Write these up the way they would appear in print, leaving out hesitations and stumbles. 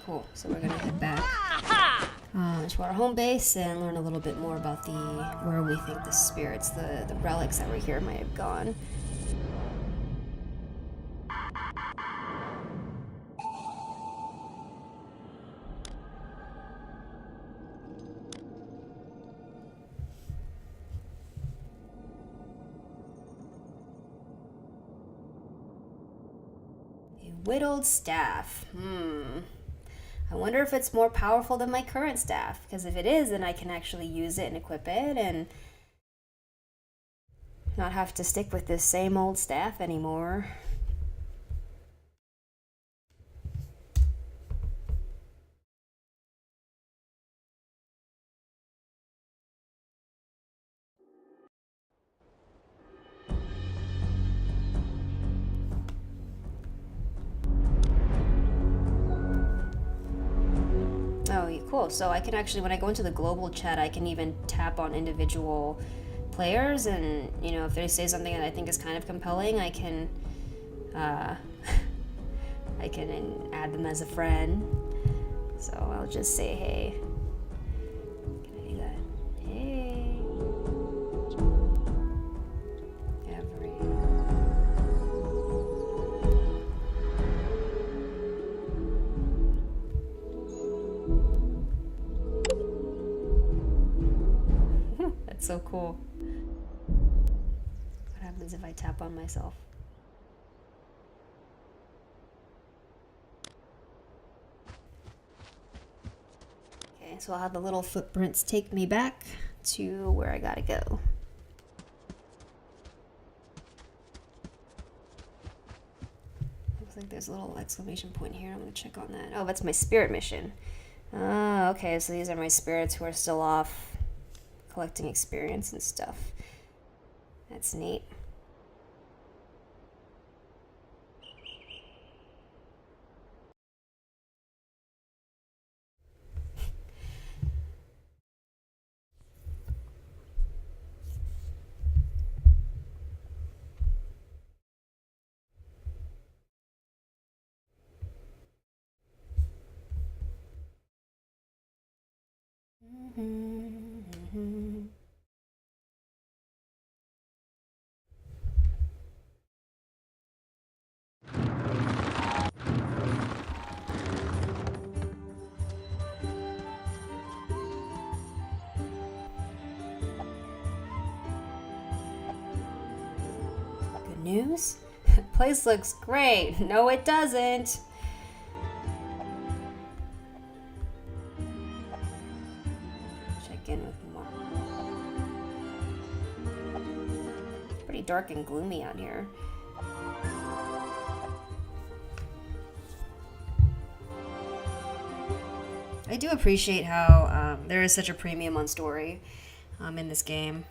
cool. So we're gonna head back to our home base and learn a little bit more about where we think the spirits, the relics that were here might have gone. A whittled staff. I wonder if it's more powerful than my current staff, because if it is, then I can actually use it and equip it and not have to stick with this same old staff anymore. Oh, cool. So I can actually, when I go into the global chat, I can even tap on individual players, and you know, if they say something that I think is kind of compelling, I can I can add them as a friend. So I'll just say, hey. Can I do that? Hey. Every. That's so cool. What happens if I tap on myself? Okay, so I'll have the little footprints take me back to where I gotta go. Looks like there's a little exclamation point here. I'm gonna check on that. Oh, that's my spirit mission. Okay, so these are my spirits who are still off collecting experience and stuff. That's neat. Good news? Place looks great. No, it doesn't. Check in with Mark. It's pretty dark and gloomy out here. I do appreciate how there is such a premium on story in this game.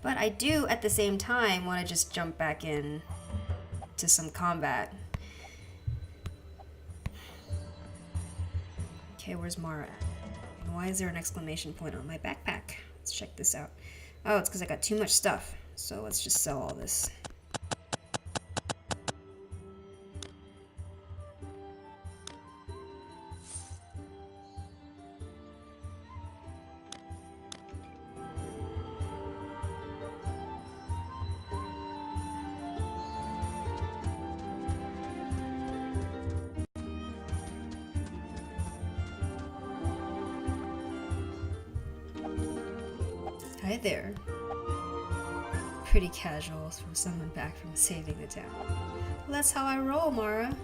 But I do, at the same time, want to just jump back in to some combat. Okay, where's Mara? And why is there an exclamation point on my backpack? Let's check this out. Oh, it's because I got too much stuff. So let's just sell all this. Hi there. Pretty casual from someone back from saving the town. Well, that's how I roll, Mara.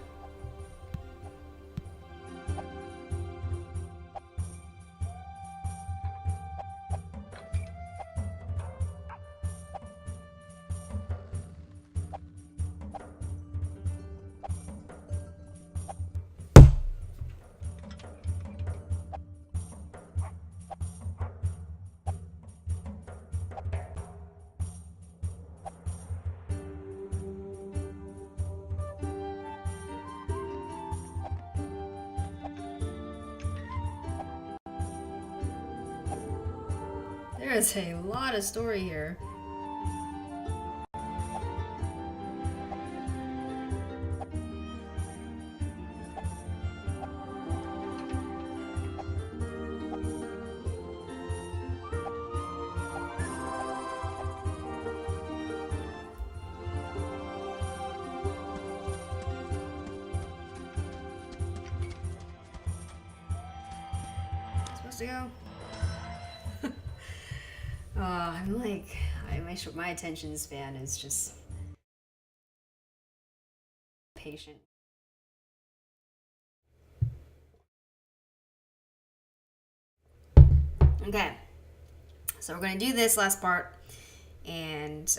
There is a lot of story here. to go? I'm like, my attention span is just patient. Okay, so we're gonna do this last part, and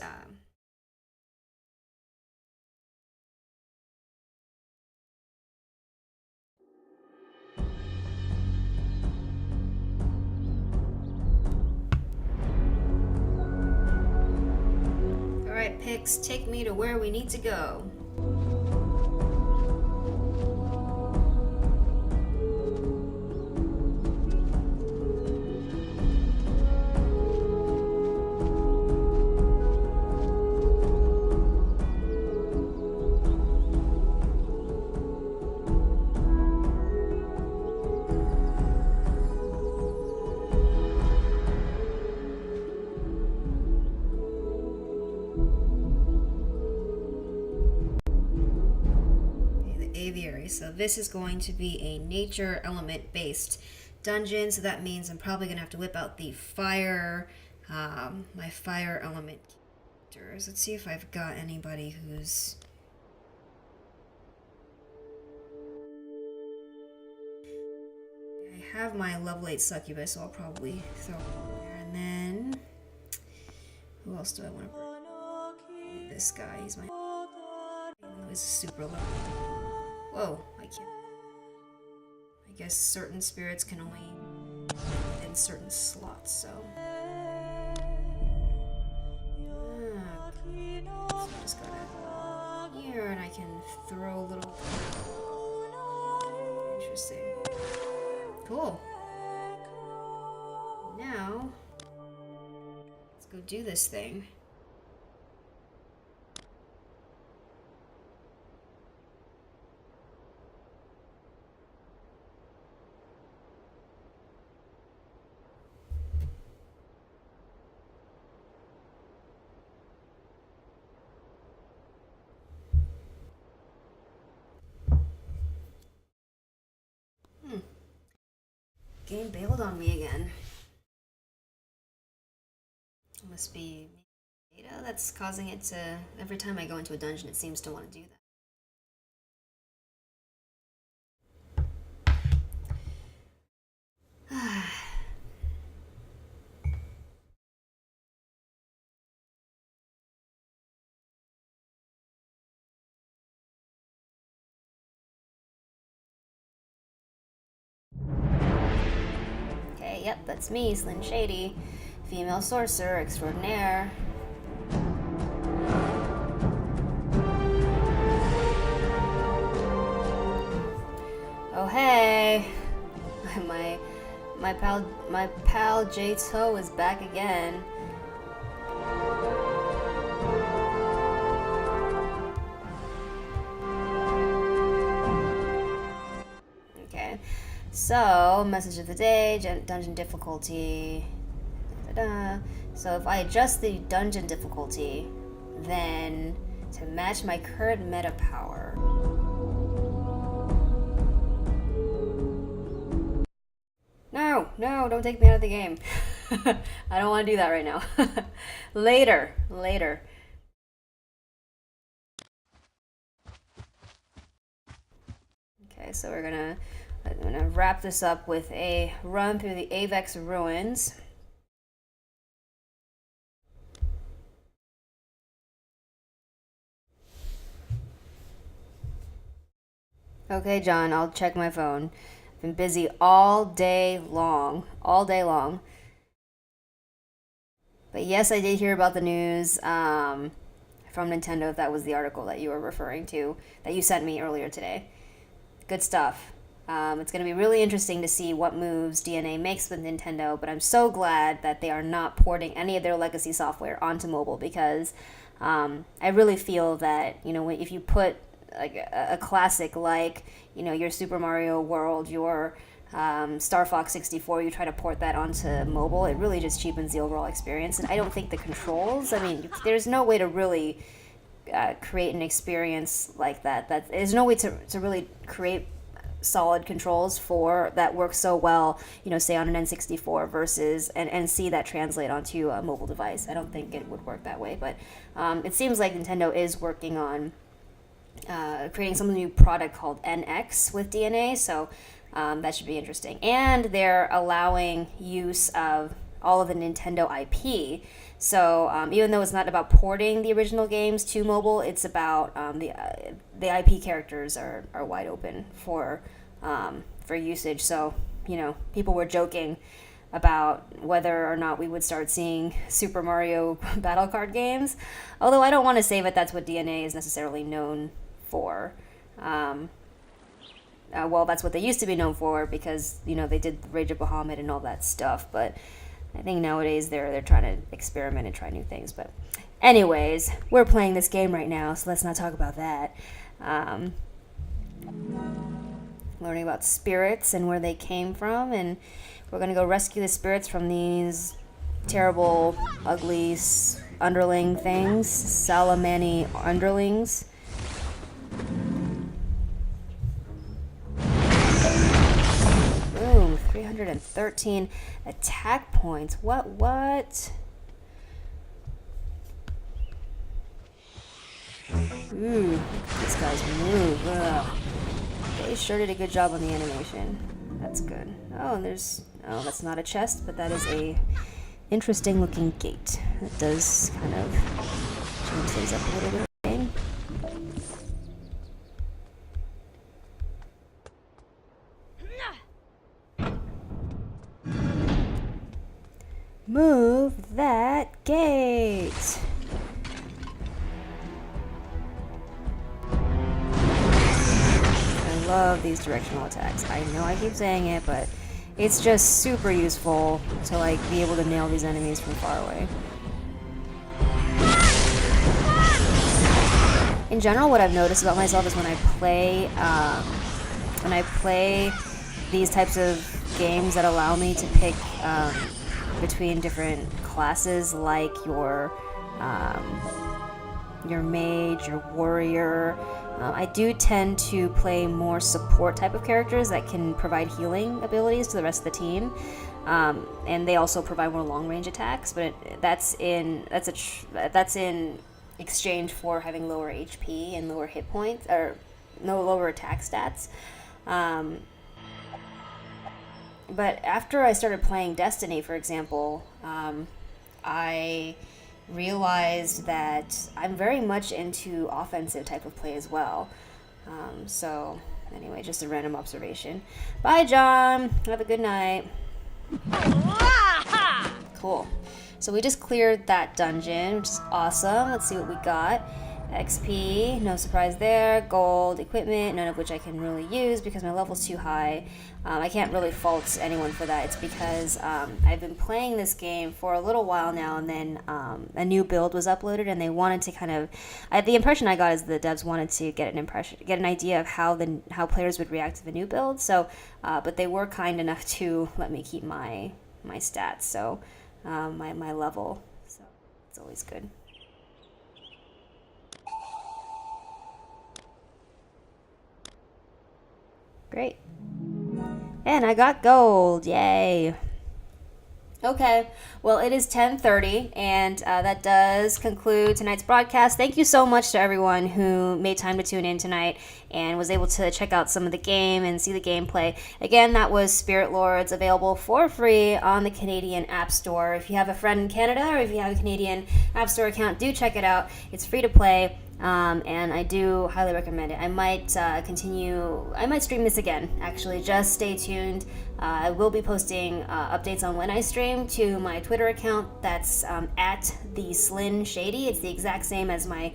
all right, Pix, take me to where we need to go. So this is going to be a nature element based dungeon, so that means I'm probably gonna have to whip out the fire, my fire element characters. Let's see if I've got anybody who's... I have my level 8 succubus, so I'll probably throw it in there. And then who else do I want to bring? This guy, he's my... He's super low. Whoa, I can't. I guess certain spirits can only in certain slots, so. So I just gotta here, and I can throw a little. Interesting. Cool. Now, let's go do this thing. Game bailed on me again. It must be data that's causing it to... Every time I go into a dungeon, it seems to want to do that. Okay, yep, that's me, Slyn Shady, female sorcerer extraordinaire. Oh hey, my pal J-Toe is back again. Okay. So, message of the day, dungeon difficulty. So if I adjust the dungeon difficulty, then to match my current meta power. No, don't take me out of the game. I don't want to do that right now. Later. Okay, so I'm gonna wrap this up with a run through the Avex ruins. Okay, John, I'll check my phone. I've been busy all day long. But yes, I did hear about the news from Nintendo, if that was the article that you were referring to, that you sent me earlier today. Good stuff. It's going to be really interesting to see what moves DNA makes with Nintendo, but I'm so glad that they are not porting any of their legacy software onto mobile, because I really feel that, if you put like a classic like, your Super Mario World, your Star Fox 64, you try to port that onto mobile, it really just cheapens the overall experience. And I don't think the controls, there's no way to really create an experience like that. There's no way to really create solid controls for that work so well, say on an N64 versus and see that translate onto a mobile device. I don't think it would work that way, but it seems like Nintendo is working on creating some new product called NX with DNA, so that should be interesting. And they're allowing use of all of the Nintendo IP. So even though it's not about porting the original games to mobile, it's about the IP characters are wide open for usage. So people were joking about whether or not we would start seeing Super Mario battle card games. Although I don't want to say that that's what DNA is necessarily known for. Well, that's what they used to be known for because they did Rage of Bahamut and all that stuff, but I think nowadays they're trying to experiment and try new things. But anyways, we're playing this game right now, so let's not talk about that. Learning about spirits and where they came from, and we're going to go rescue the spirits from these terrible, ugly underling things, Salamani underlings. Boom, 313 attack points. What? Ooh, these guys move. Ugh. They sure did a good job on the animation. That's good. Oh, and that's not a chest, but that is a interesting looking gate. That does kind of change things up a little bit. Move that gate. I love these directional attacks. I know I keep saying it, but it's just super useful to be able to nail these enemies from far away. In general, what I've noticed about myself is when I play these types of games that allow me to pick between different classes, like your mage, your warrior. I do tend to play more support type of characters that can provide healing abilities to the rest of the team, and they also provide more long range attacks. But that's in exchange for having lower HP and lower hit points, or no lower attack stats. But after I started playing Destiny, for example, I realized that I'm very much into offensive type of play as well. So anyway, just a random observation. Bye, John. Have a good night. Cool. So we just cleared that dungeon, which is awesome. Let's see what we got. XP, no surprise there. Gold, equipment, none of which I can really use because my level's too high. I can't really fault anyone for that. It's because I've been playing this game for a little while now, and then a new build was uploaded, and they wanted to kind of. The impression I got is the devs wanted to get an idea of how players would react to the new build. So, but they were kind enough to let me keep my stats, so my level. So it's always good. Great. And I got gold. Yay. Okay, well, it is 10:30, and that does conclude tonight's broadcast. Thank you so much to everyone who made time to tune in tonight and was able to check out some of the game and see the gameplay. Again, that was Spirit Lords, available for free on the Canadian App Store. If you have a friend in Canada or if you have a Canadian App Store account, do check it out. It's free to play. And I do highly recommend it. I might stream this again, actually. Just stay tuned. I will be posting updates on when I stream to my Twitter account. That's at the Slin Shady. It's the exact same as my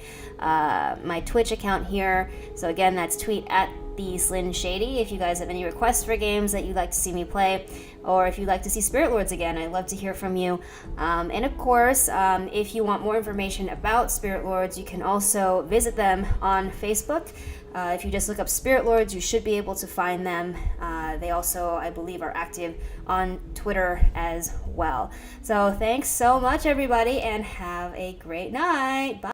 Twitch account here. So again, that's tweet at the Slin Shady. If you guys have any requests for games that you'd like to see me play, or if you'd like to see Spirit Lords again, I'd love to hear from you. And of course, if you want more information about Spirit Lords, you can also visit them on Facebook. If you just look up Spirit Lords, you should be able to find them. They also, I believe, are active on Twitter as well. So thanks so much, everybody, and have a great night. Bye.